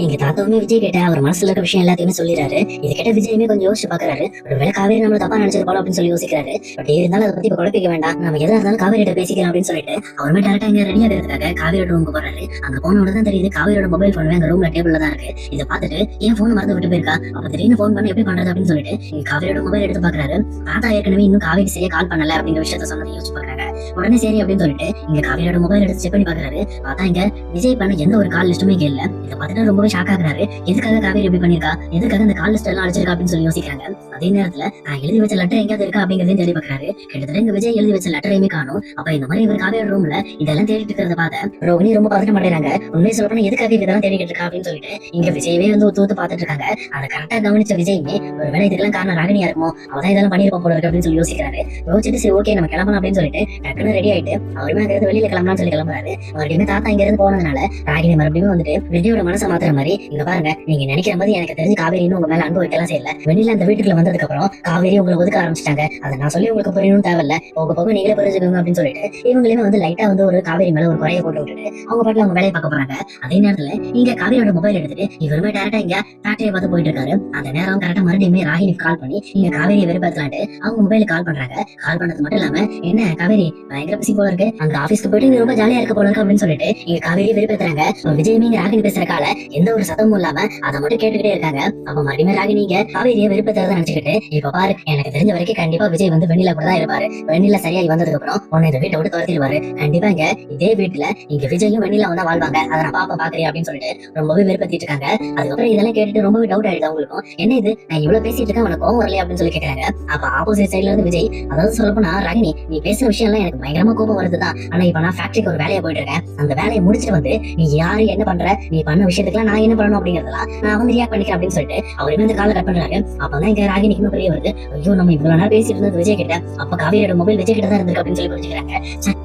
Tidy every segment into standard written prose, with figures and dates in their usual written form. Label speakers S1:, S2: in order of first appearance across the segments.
S1: எங்க தாத்தாவுமே விஜய் கிட்ட அவர் மனசுல இருக்க விஷயம் எல்லாத்தையுமே சொல்லிடுறாரு. இது கிட்ட விஜயுமே கொஞ்சம் யோசிச்சு பாக்குறாரு. ஒருவேளை காவேரி நம்ம தப்பா நினைச்சிருப்பாளோ அப்படின்னு சொல்லி யோசிக்கிறாரு. பட் இருந்தாலும் அதை பத்தி இப்ப குழப்பிக்க வேண்டாம், நம்ம எதா இருந்தாலும் காவேரி கிட்ட பேசிக்கலாம் அப்படின்னு சொல்லிட்டு அவருமே டேரக்டா இங்க ரெடியா இருக்கிறதுக்காக காவேரியோட ரூமுக்கு போறாரு. அங்க போனோட தான் தெரியுது காவேரியோட மொபைல் போன் அங்க ரூம்ல டேபிள்ல தான் இருக்கு. இதை பார்த்துட்டு ஏன் போன் மறந்து விட்டு போயிருக்கா, அப்ப திடீர்னு போன் பண்ணி எப்படி பண்றது அப்படின்னு சொல்லிட்டு இங்க காவேரியோட மொபைல் எடுத்து பாக்குறாரு. தாத்தா ஏற்கனவே இன்னும் காவேரி சரியா கால் பண்ணல அப்படிங்கிற விஷயத்த சொன்னதை யோசிச்சு பாக்குறாங்க. உடனே சரி அப்படின்னு சொல்லிட்டு இங்க காவேரியோட மொபைல் எடுத்து செக் பண்ணி பாக்குறாரு. பார்த்தா இங்க விஜய் பண்ண எந்த ஒரு கால் லிஸ்ட்டுமே இல்ல. இதை பார்த்துட்டு ரொம்பவே ஷாக் ஆகுறாரு. எதுக்காக காவேரி எப்படி பண்ணிருக்கா, எதுக்காக இந்த கால் லிஸ்ட் எல்லாம் அடிச்சிருக்கா அப்படின்னு சொல்லி யோசிக்கிறாங்க. அதே நேரத்துல நான் எழுதி வச்ச லெட்டர் எங்கேயாவது இருக்கா அப்படிங்கறதையும் தேடி பாக்குறாரு. கிட்டத்தட்ட இங்க விஜய் எழுதி வச்ச லெட்டரையுமே காணும். அப்ப இந்த மாதிரி இவர் காவேரி ரூம்ல இதெல்லாம் தேடிட்டு இருக்கிறத பார்த்த ரோகிணி ரொம்ப பதட்டம் அடைறாங்க. உண்மையை சொல்லப்போனா எதுக்காக இதெல்லாம் தேடிட்டு இருக்கா அப்படின்னு சொல்லிட்டு இங்க விஜயவே வந்து ஒத்து பார்த்துட்டு இருக்காங்க. அதை கரெக்டா கவனிச்ச விஜயுமே ஒருவேளை இதுக்கெல்லாம் காரணம் ராகினியா இருக்குமோ, அவதான் இதெல்லாம் பண்ணிருப்போம் போல இருக்கு அப்படின்னு சொல்லி யோசிக்கிறாரு. யோசிச்சுட்டு சரி ஓகே நம்ம கிளம்பலாம் அப்படின்னு சொல்லிட்டு டக்குனு ரெடி ஆயிட்டு அவருமே அங்கிருந்து வெளியில கிளம்பலாம்னு சொல்லி கிளம்புறாரு. மறுபடியும் தாத்தா இங்க இருந்து போனதுனால ராகினி மறுபடியும் வந்துட்டு விஜயோட மனசை மாத்துற மாதிரி இங்க பாருங்க, நீங்க நினைக்கிற மாதிரி எனக்கு தெரிஞ்சு காவேரின்னு உங்க மேல அன்பு வைக்கலாம் செய்யல. வெளியில அந்த வீட்டுக்குள்ள வந்ததுக்கு அப்புறம் காவேரி உங்களை ஒதுக்க ஆரம்பிச்சிட்டாங்க. அதை நான் சொல்லி உங்களுக்கு புரியணும் தேவையில்ல, போக போக நீங்களே புரிஞ்சுக்கோங்க அப்படின்னு சொல்லிட்டு இவங்களுமே வந்து லைட்டா வந்து ஒரு காவேரி மேல ஒரு குறைய போட்டு விட்டுட்டு அவங்க பாட்டுல அவங்க வேலையை பார்க்க போறாங்க. அதே நேரத்துல இங்க காவேரியோட மொபைல் எடுத்துட்டு இவருமே டேரக்டா இங்க ஃபேக்டரியை பார்த்து போயிட்டு இருக்காரு. அந்த நேரம் கரெக்டா மறுபடியுமே ராகினி கால் பண்ணி இங்க காவேரியை வெறுப்பாத்தலான்ட்டு அவங்க மொபைலுக்கு கால் பண்றாங்க. கால் பண்ணது மட்டும் இல்லாம என்ன காவேரி பயங்கர பிசி போல இருக்கு, அங்க ஆபீஸ்க்கு போயிட்டு நீ ரொம்ப ஜாலியா இருக்க போல இருக்கு அப்படின்னு சொல்லிட்டு இங்க காவேரியை வெறுப்பேத்துறாங்க. விஜயமே இங்க ராகினி பேசுற கால எந்த ஒரு சத்தமும் இல்லாம அதை மட்டும் கேட்டுக்கிட்டே இருக்காங்க. அப்ப மறுபடியும் ராகினி இங்க காவேரியை வெறுப்பேறத நினைச்சுக்கிட்டு இப்ப பாரு எனக்கு தெரிஞ்ச வரைக்கும் கண்டிப்பா விஜய் வந்து வெண்ணிலா கூட தான் இருப்பாரு. வெண்ணிலா சரியாகி வந்ததுக்கு அப்புறம் உன்னை இந்த வீட்டை விட்டு துரத்திடுவாரு. கண்டிப்பா இங்க இதே வீட்டுல இங்க விஜயும் வெண்ணிலா வந்தா வாழ்வாங்க, அதை நான் பாக்குறேன் அப்படின்னு சொல்லிட்டு ரொம்பவே வெறுப்பத்திட்டு இருக்காங்க. அதுக்கப்புறம் இதெல்லாம் கேட்டுட்டு ரொம்பவே டவுட் ஆயிடுது அவங்களுக்கும். என்ன இது நான் இவ்வளவு பேசிட்டு இருக்கேன், உனக்கு கோவம் வரலையா அப்படின்னு சொல்லி கேட்கறாங்க. அப்ப ஆப்போசிட் சைட்ல இருந்து விஜய் அதாவது சொல்லப்போனா ராகினி நீ பேசுற விஷயம் எல்லாம் எனக்கு பயங்கரமா கோபம் வருதுதான். ஆனா இப்ப நான் ஃபேக்டரிக்கு ஒரு வேலையை போயிட்டு இருக்கேன். அந்த வேலையை முடிச்சுட்டு வந்து நீ யாரு என்ன பண்ற, நீ பண்ண விஷயத்துக்குலாம் நான் என்ன பண்ணணும் அப்படிங்கறதெல்லாம் நான் வந்து ரியாக்ட் பண்ணிக்கிறேன் அப்படின்னு சொல்லிட்டு அவருமே வந்து காலை கட் பண்றாரு. அப்பதான் இங்க ராகினிக்குமே பெரிய வருது. ஐயோ நம்ம இவ்வளவு நேரம் பேசிட்டு இருந்தது விஜய் கிட்ட, அப்ப காவேரியோட மொபைல் விஜய் கிட்ட தான் இருக்கு அப்படின்னு சொல்லி புரிஞ்சுக்கிறாங்க.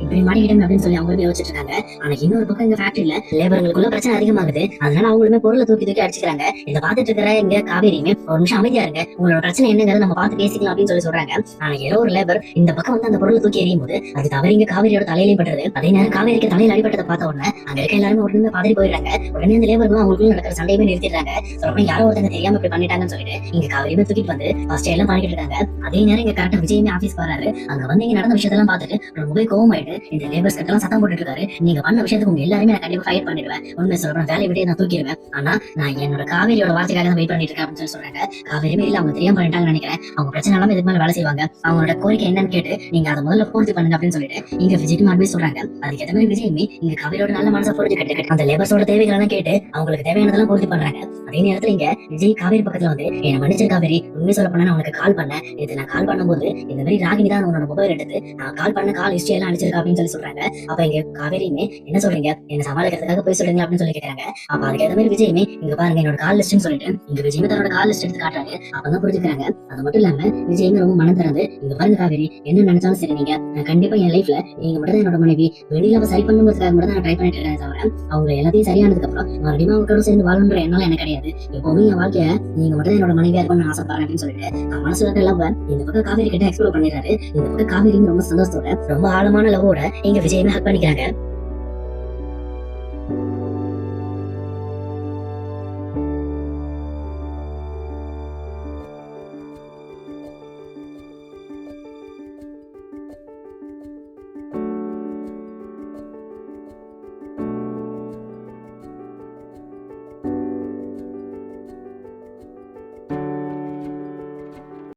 S1: இப்படி மாட்டிக்கிட்டேன் அப்படின்னு சொல்லி அவங்களுமே யோசிச்சுட்டு இருக்காங்க. ஆனா இன்னொரு பக்கம் இங்க ஃபேக்டரியில லேபர்களுக்குள்ள பிரச்சனை அதிகமாகுது. அதனால அவங்களுமே பொருளை தூக்கி தூக்கி அடிச்சுக்கிறாங்க. இதை பார்த்துட்டு இருக்கிற இங்க காவேரியுமே ஒரு நிமிஷம் அமைதியா இருங்க, உங்களோட பிரச்சனை என்னங்கிறத நம்ம பார்த்து பேசிக்கலாம் அப்படின்னு சொல்லி சொல்றாங்க. ஆனா ஏதோ ஒரு லேபர் இந்த பக்கம் வந்து அந்த பொருளை தூக்கி எறியும் போது அது தவறு இங்க காவேரியோட தலையிலையும் பட்டது. அதே நேரம் காவேரிக்கு தலையில அடிபட்டதை பார்த்த உடனே அங்க இருக்க எல்லாருமே உடனே பாதிரி போயிடுறாங்க. உடனே அந்த லேபர்களும் அவங்களுக்குள்ள நடக்கிற சண்டையுமே நிறுத்திடுறாங்க. சொல்லப்போனா யாரோ ஒருத்தங்க தெரியாம இப்படி பண்ணிட்டாங்கன்னு சொல்லிட்டு இங்க காவேரியுமே தூக்கிட்டு வந்து ஃபர்ஸ்ட் எல்லாம் பண்ணிட்டு இருக்காங்க. அதே நேரம் இங்க கரெக்டா விஜயுமே ஆபீஸ் வராரு. அங்க வந்து இங்க நடந்த விஷயத்தெல்லாம் பார்த்துட்டு ரொம்பவே கோவம் ஆயிட்டு இந்த லேபர்ஸ் கிட்ட எல்லாம் சத்தம் போட்டுட்டு இருக்காரு. நீங்க பண்ண விஷயத்துக்கு உங்க எல்லாருமே நான் கண்டிப்பா ஃபயர் பண்ணிடுவேன், உண்மை சொல்றேன், வேலையை விட்டு நான் தூக்கிடுவேன். ஆனா நான் என்னோட காவேரியோட வார்த்தைக்காக தான் வெயிட் பண்ணிட்டு இருக்கேன் அப்படின்னு சொல்லி சொல்றாங்க. காவேரியுமே இல்ல அவங்க தெரியாம பண்ணிட்டாங்கன்னு நினைக்கிறேன், அவங்க பிரச்சனை எல்லாமே இதுக்கு மேல வேலை செய்வாங்க, அவங்களோட கோரிக்கை என்னன்னு கேட்டு நீங்க அதை முதல்ல பூர்த்தி பண்ணுங்க அப்படின்னு சொல்லிட்டு இங்க விஜய்க்கு மறுபடியும் சொல்றாங்க. அதுக்கேற்ற மாதிரி விஜயுமே இங்க காவேரியோட நல்ல மனசை புரிஞ்சுக்கிட்டு அந்த லேபர்ஸோட தேவைகள் எல்லாம் கேட்டு அவங்களுக்கு தேவையானதெல்லாம் பூர்த்தி பண்றாங்க. அதே நேரத்துல இங்க விஜய் காவேரி பக்கத்துல வந்து என்ன மன்னிச்சிரு காவேரி, உண்மை சொல்ல போனா நான் உனக்கு கால் பண்ணேன், இது நான் கால் பண்ணும்போது இந்த மாதிரி ராகினி தான் உன்னோட மொபைல் எடுத்து நான் கால் பண்ண கால் ஹிஸ்டரி எல்லாம் அடிச்சிருக்கா அப்படின்னு சொல்லி சொல்றாங்க. அப்ப இங்க காவேரியுமே என்ன சொல்றீங்க, என்ன சமாளிக்கிறதுக்காக போய் சொல்றீங்க அப்படின்னு சொல்லி கேட்கறாங்க. அப்ப அதுக்கேற்ற மாதிரி விஜயுமே இங்க பாருங்க என்னோட கால் லிஸ்ட்னு சொல்லிட்டு இங்க விஜயுமே தன்னோட கால் லிஸ்ட் எடுத்து காட்டுறாங்க. அப்பதான் புரிஞ்சுக்கிறாங்க. அது மட்டும் இல்லாம விஜயுமே ரொம்ப மனம் திறந்து இங்க பாருங்க காவேரி என்ன நினைச்சாலும் சரி, நீங்க நான் கண்டிப்பா என் லைஃப்ல நீங்க மட்டும் தான் என்னோட மனைவி, வெளியில சரி பண்ணுறதுக்காக மட்டும் நான் ட்ரை பண்ணிட்டு இருக்கேன் தவிர அவங்க எல்லாத்தையும் சரியானதுக்கு அப்புறம் மறுபடியும் அவங்க கூட சேர்ந்து வாழணுன்ற எண்ணம் எனக்கு கிடையாது. எப்பவுமே என் வாழ்க்கைய நீங்க மட்டும் என்னோட மனைவியா இருக்கணும்னு ஆசைப்படுறேன் அப்படின்னு சொல்லிட்டு மனசுல எல்லாம் இந்த பக்கம் காவேரி கிட்ட எக்ஸ்ப்ளோர் பண்ணிடுறாரு. இந்த பக்கம் காவேரி ரொம்ப சந்தோஷத்தோட ரொம்ப ஆழமான லவ்வோட இங்க விஜயமே ஹெல்ப் பண்ணிக்கிறாங்க.